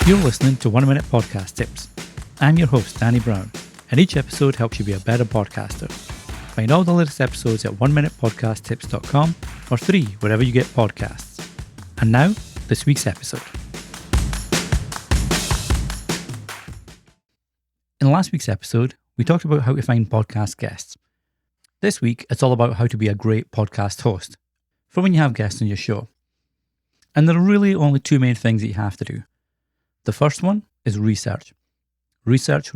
You're listening to 1 Minute Podcast Tips. I'm your host, Danny Brown, and each episode helps you be a better podcaster. Find all the latest episodes at 1minutepodcasttips.com or 3 wherever you get podcasts. And now, this week's episode. In last week's episode, we talked about how to find podcast guests. This week, it's all about how to be a great podcast host for when you have guests on your show. And there are really only 2 main things that you have to do. The first one is research. Research.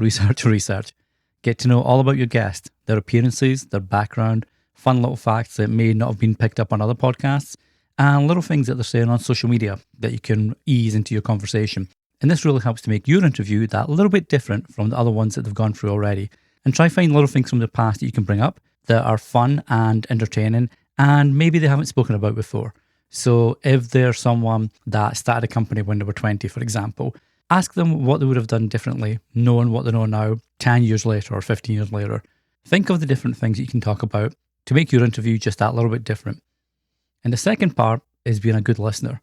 Get to know all about your guest, their appearances, their background, fun little facts that may not have been picked up on other podcasts, and little things that they're saying on social media that you can ease into your conversation. And this really helps to make your interview that little bit different from the other ones that they've gone through already. And try find little things from the past that you can bring up that are fun and entertaining and maybe they haven't spoken about before. So if they're someone that started a company when they were 20, for example, ask them what they would have done differently, knowing what they know now, 10 years later or 15 years later. Think of the different things you can talk about to make your interview just that little bit different. And the second part is being a good listener.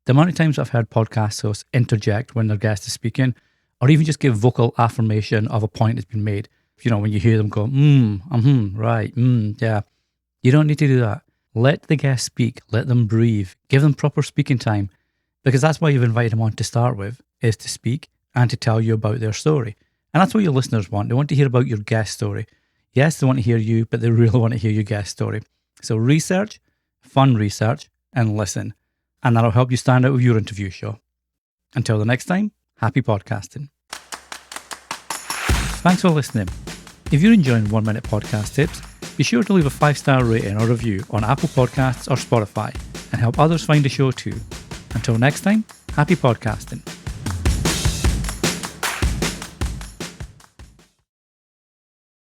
The amount of times I've heard podcast hosts interject when their guest is speaking, or even just give vocal affirmation of a point that's been made. You know, when you hear them go, right, yeah. You don't need to do that. Let the guest speak, let them breathe, give them proper speaking time, because that's why you've invited them on to start with, is to speak and to tell you about their story. And that's what your listeners want. They want to hear about your guest story. Yes, they want to hear you, but they really want to hear your guest story. So research, fun research, and listen. And that'll help you stand out with your interview show. Until the next time, happy podcasting. Thanks for listening. If you're enjoying 1 Minute Podcast Tips, be sure to leave a 5-star rating or review on Apple Podcasts or Spotify and help others find the show too. Until next time, happy podcasting.